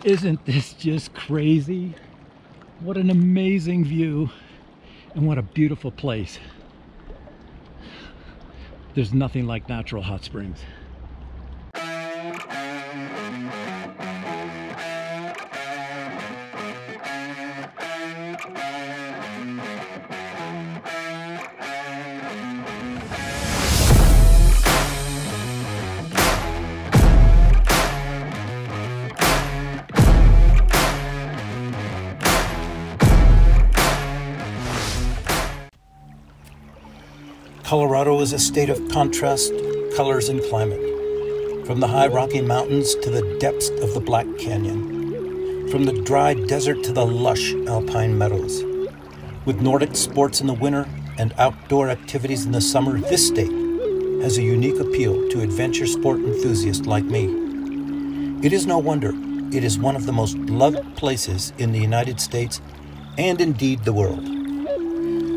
Isn't this just crazy? What an amazing view and what a beautiful place. There's nothing like natural hot springs. Colorado is a state of contrast, colors, and climate. From the high Rocky Mountains to the depths of the Black Canyon. From the dry desert to the lush alpine meadows. With Nordic sports in the winter and outdoor activities in the summer, this state has a unique appeal to adventure sport enthusiasts like me. It is no wonder it is one of the most loved places in the United States and indeed the world.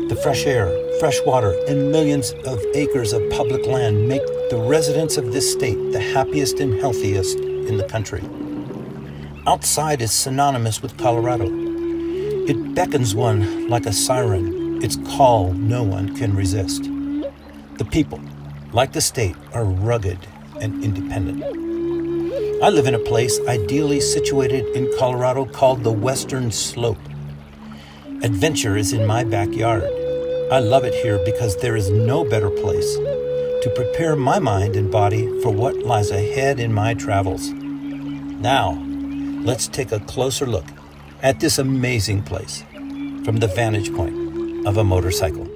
The fresh air, fresh water, and millions of acres of public land make the residents of this state the happiest and healthiest in the country. Outside is synonymous with Colorado. It beckons one like a siren, its call no one can resist. The people, like the state, are rugged and independent. I live in a place ideally situated in Colorado called the Western Slope. Adventure is in my backyard. I love it here because there is no better place to prepare my mind and body for what lies ahead in my travels. Now, let's take a closer look at this amazing place from the vantage point of a motorcycle.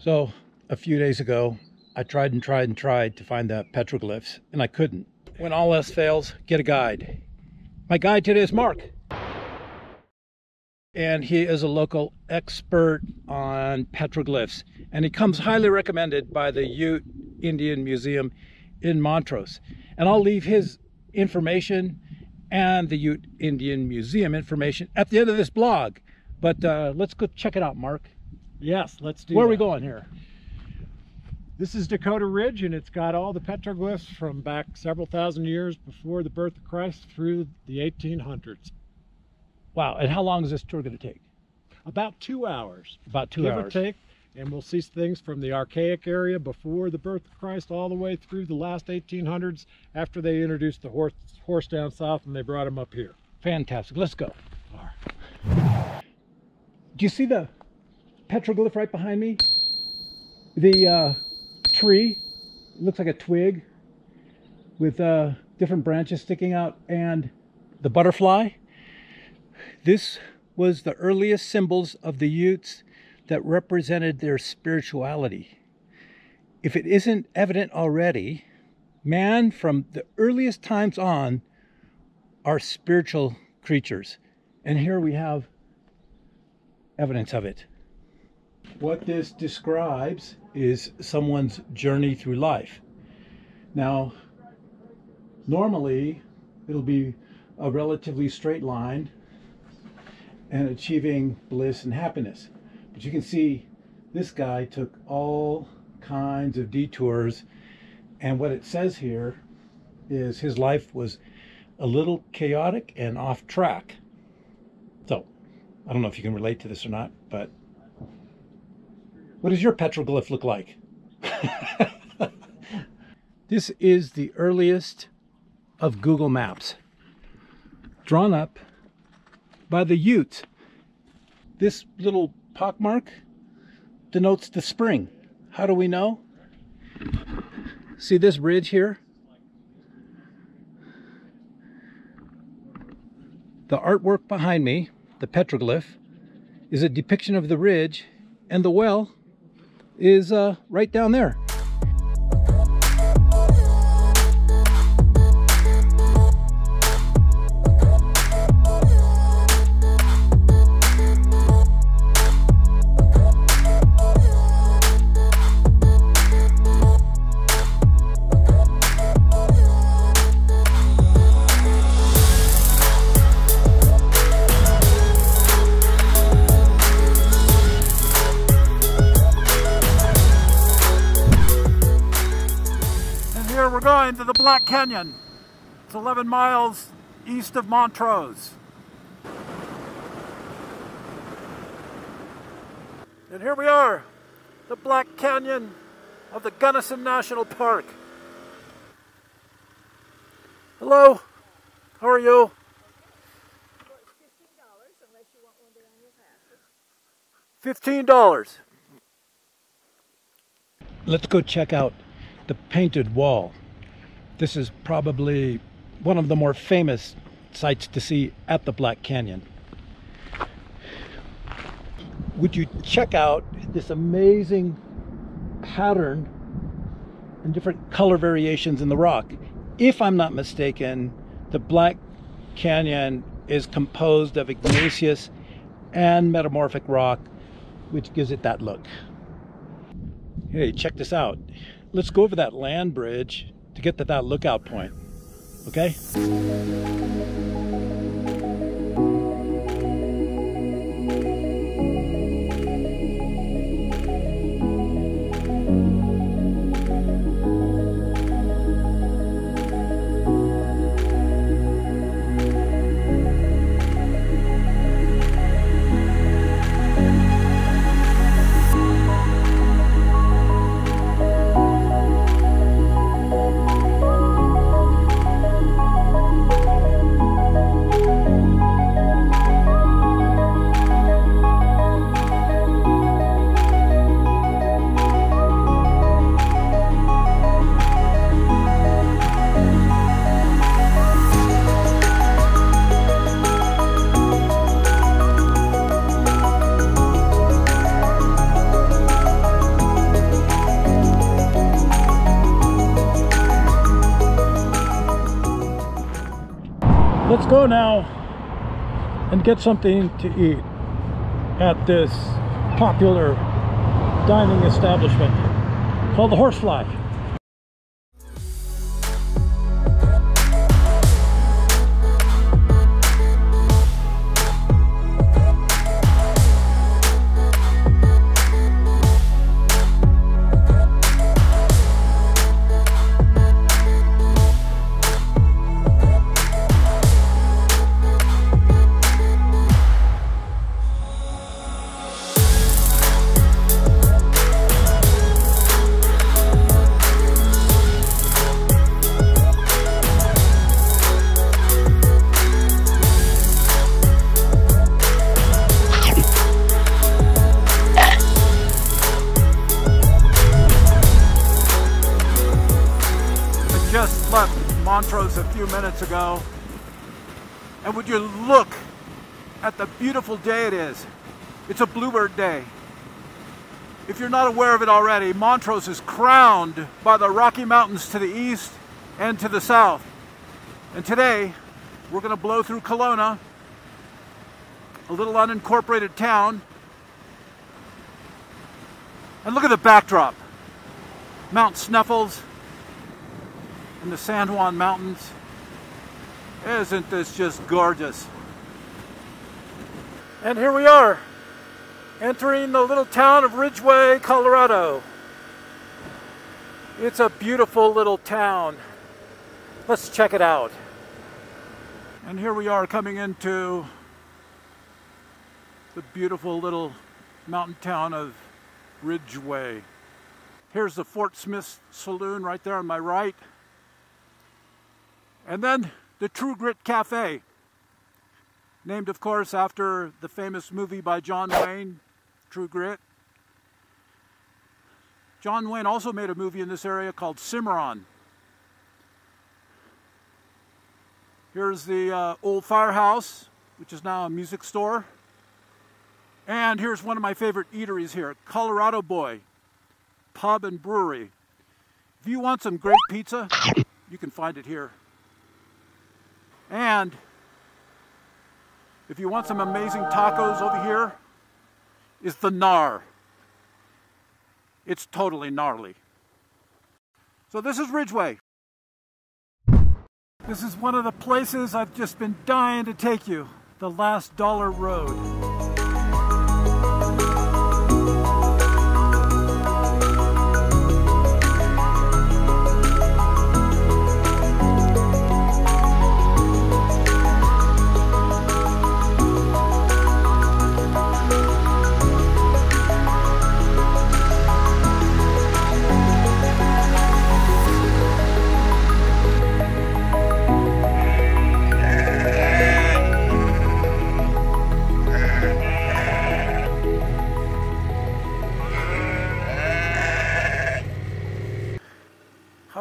So a few days ago, I tried to find the petroglyphs, and I couldn't. When all else fails, get a guide. My guide today is Mark. And he is a local expert on petroglyphs. And he comes highly recommended by the Ute Indian Museum in Montrose. And I'll leave his information and the Ute Indian Museum information at the end of this blog. But let's go check it out, Mark. Yes, let's do Where that. are we going here? This is Dakota Ridge, and it's got all the petroglyphs from back several thousand years before the birth of Christ through the 1800s. Wow, and how long is this tour going to take? About 2 hours. About 2 give hours. or take, and we'll see things from the archaic area before the birth of Christ all the way through the last 1800s after they introduced the horse down south and they brought him up here. Fantastic. Let's go. All right. Do you see the petroglyph right behind me? The tree, it looks like a twig with different branches sticking out, and the butterfly. This was the earliest symbols of the Utes that represented their spirituality. If it isn't evident already, man from the earliest times on are spiritual creatures. And here we have evidence of it. What this describes is someone's journey through life. Now, normally it'll be a relatively straight line and achieving bliss and happiness. But you can see this guy took all kinds of detours, and what it says here is his life was a little chaotic and off track. So, I don't know if you can relate to this or not, but what does your petroglyph look like? This is the earliest of Google Maps, drawn up by the Utes. This little pockmark denotes the spring. How do we know? See this ridge here? The artwork behind me, the petroglyph, is a depiction of the ridge, and the well is right down there. Here we're going to the Black Canyon. It's 11 miles east of Montrose. And here we are, the Black Canyon of the Gunnison National Park. Hello, how are you? $15. Let's go check out the painted wall. This is probably one of the more famous sights to see at the Black Canyon. Would you check out this amazing pattern and different color variations in the rock? If I'm not mistaken, the Black Canyon is composed of igneous and metamorphic rock, which gives it that look. Hey, check this out. Let's go over that land bridge to get to that lookout point, okay? Let's go now and get something to eat at this popular dining establishment called the Horsefly. Just left Montrose a few minutes ago, and would you look at the beautiful day it is. It's a bluebird day. If you're not aware of it already, Montrose is crowned by the Rocky Mountains to the east and to the south. And today we're going to blow through Kelowna, a little unincorporated town, and look at the backdrop. Mount Snuffles in the San Juan Mountains. Isn't this just gorgeous? And here we are, entering the little town of Ridgway, Colorado. It's a beautiful little town. Let's check it out. And here we are coming into the beautiful little mountain town of Ridgway. Here's the Fort Smith Saloon right there on my right. And then the True Grit Cafe, named of course after the famous movie by John Wayne, True Grit. John Wayne also made a movie in this area called Cimarron. Here's the old firehouse, which is now a music store. And here's one of my favorite eateries here, Colorado Boy Pub and Brewery. If you want some great pizza, you can find it here. And if you want some amazing tacos, over here is the Gnar. It's totally gnarly. So this is Ridgway. This is one of the places I've just been dying to take you, the Last Dollar Road.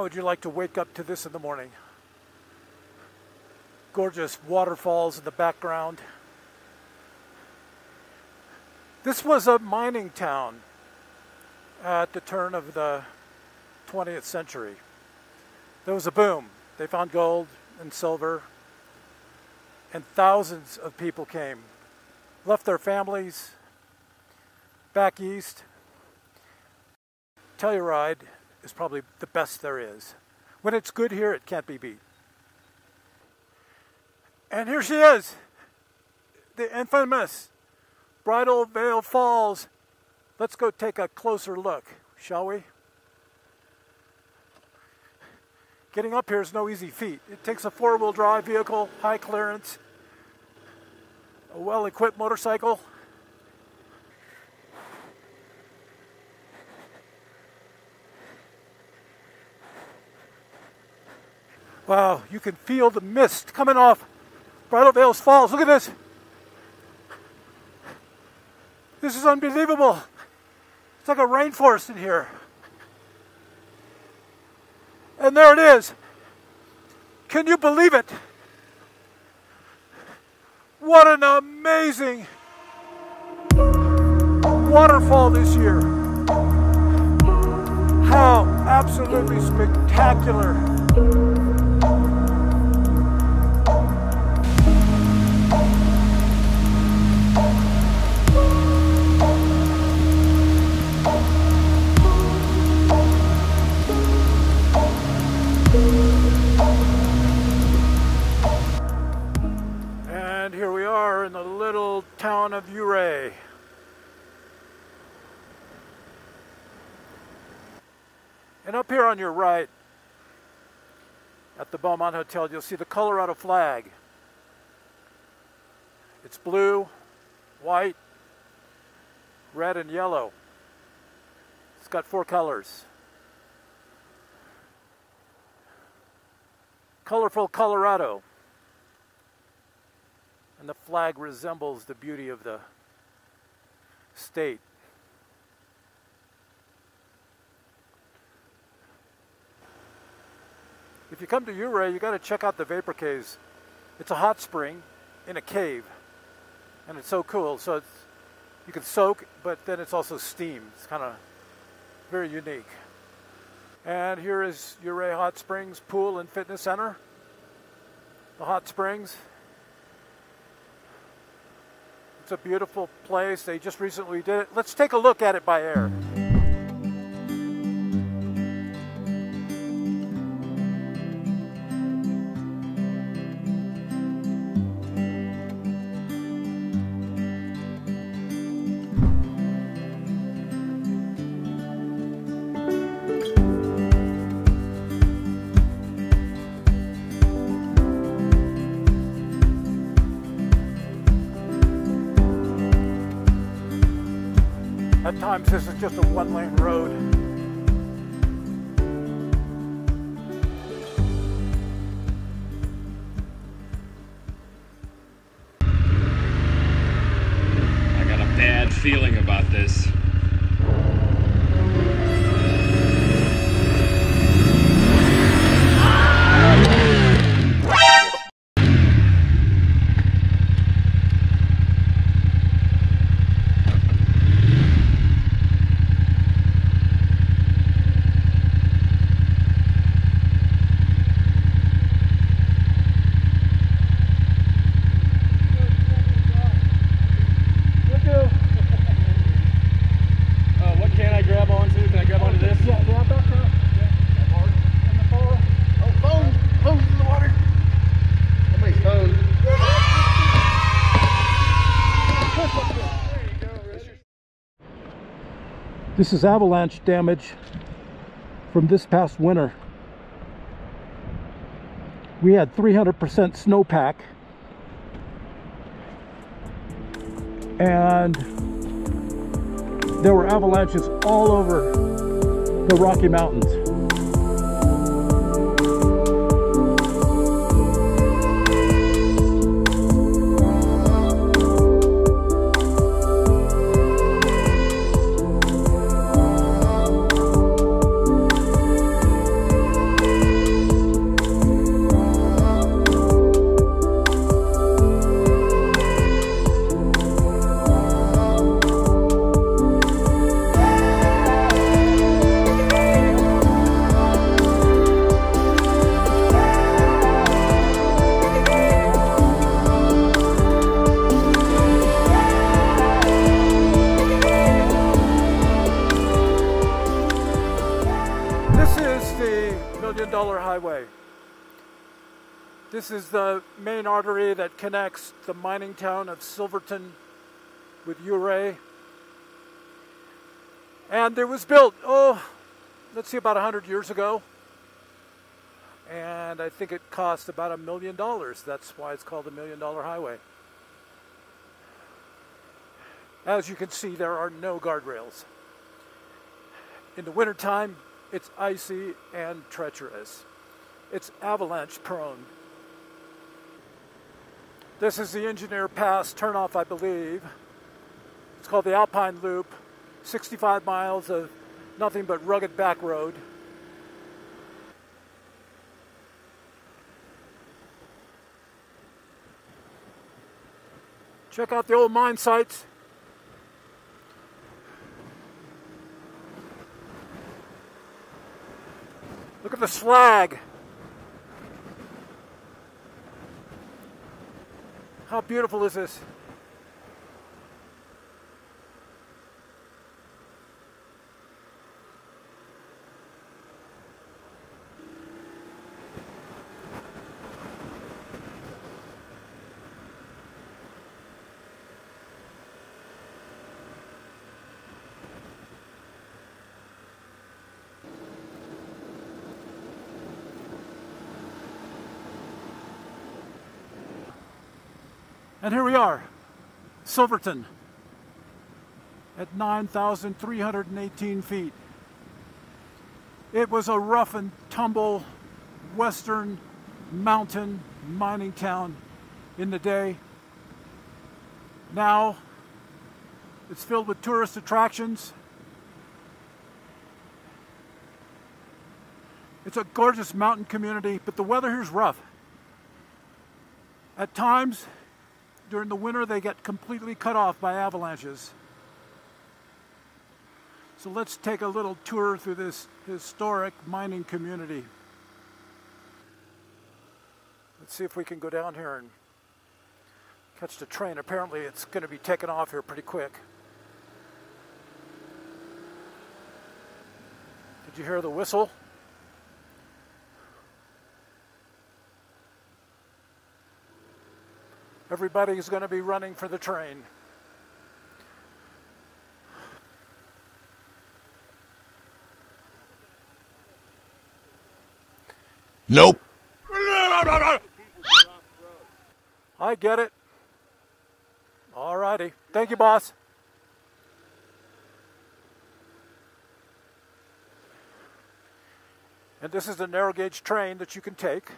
How would you like to wake up to this in the morning? Gorgeous waterfalls in the background. This was a mining town at the turn of the 20th century. There was a boom. They found gold and silver, and thousands of people came, left their families back east. Telluride is probably the best there is. When it's good here, it can't be beat. And here she is, the infamous Bridal Veil Falls. Let's go take a closer look, shall we? Getting up here is no easy feat. It takes a four-wheel drive vehicle, high clearance, a well-equipped motorcycle. Wow, you can feel the mist coming off Bridal Veil Falls. Look at this. This is unbelievable. It's like a rainforest in here. And there it is. Can you believe it? What an amazing waterfall this year. How absolutely spectacular. And here we are in the little town of Ouray. And up here on your right, at the Beaumont Hotel, you'll see the Colorado flag. It's blue, white, red, and yellow. It's got 4 colors. Colorful Colorado. And the flag resembles the beauty of the state. If you come to Ouray, you got to check out the Vapor Caves. It's a hot spring in a cave, and it's so cool. So you can soak, but then it's also steam. It's kind of very unique. And here is Ouray Hot Springs Pool and Fitness Center. The hot springs. It's a beautiful place. They just recently did it. Let's take a look at it by air. At times this is just a one-lane road. I got a bad feeling about this. This is avalanche damage from this past winter. We had 300% snowpack, and there were avalanches all over the Rocky Mountains. Dollar Highway. This is the main artery that connects the mining town of Silverton with Ouray. And it was built, let's see, about 100 years ago. And I think it cost about $1 million. That's why it's called the $1 Million Highway. As you can see, there are no guardrails. In the wintertime, it's icy and treacherous. It's avalanche prone. This is the Engineer Pass turnoff, I believe. It's called the Alpine Loop. 65 miles of nothing but rugged back road. Check out the old mine sites. Look at the slag. How beautiful is this? And here we are, Silverton, at 9,318 feet. It was a rough and tumble western mountain mining town in the day. Now, it's filled with tourist attractions. It's a gorgeous mountain community, but the weather here is rough. At times, during the winter, they get completely cut off by avalanches. So let's take a little tour through this historic mining community. Let's see if we can go down here and catch the train. Apparently it's going to be taken off here pretty quick. Did you hear the whistle? Everybody is going to be running for the train. Nope. I get it. All righty. Thank you, boss. And this is the narrow gauge train that you can take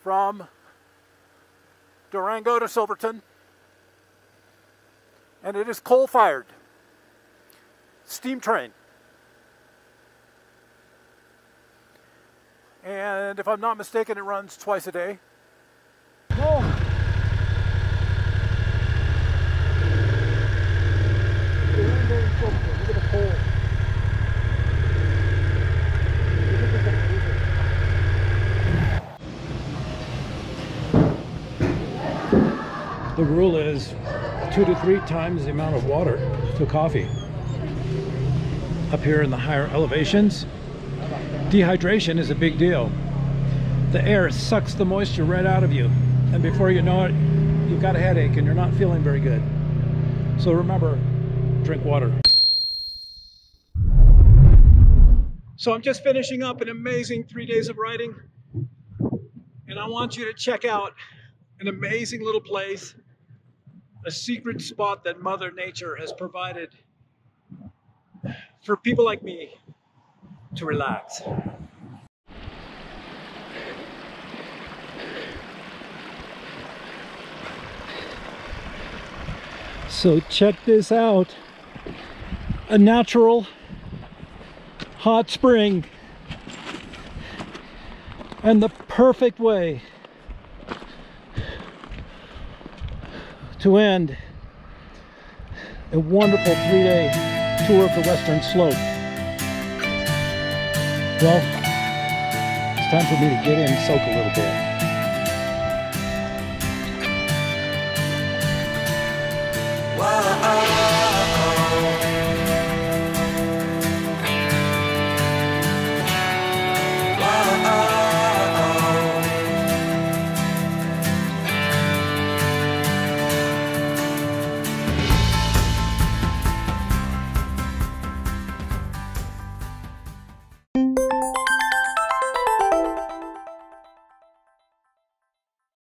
from Durango to Silverton, and it is coal-fired steam train. And if I'm not mistaken, it runs twice a day. Oh. Durango and Silverton. Look at the coal. The rule is 2 to 3 times the amount of water to coffee. Up here in the higher elevations, dehydration is a big deal. The air sucks the moisture right out of you, and before you know it, you've got a headache and you're not feeling very good. So remember, drink water. So I'm just finishing up an amazing 3 days of riding, and I want you to check out an amazing little place, a secret spot that Mother Nature has provided for people like me to relax. So check this out, a natural hot spring, and the perfect way to end a wonderful 3-day tour of the Western Slope. Well, it's time for me to get in and soak a little bit.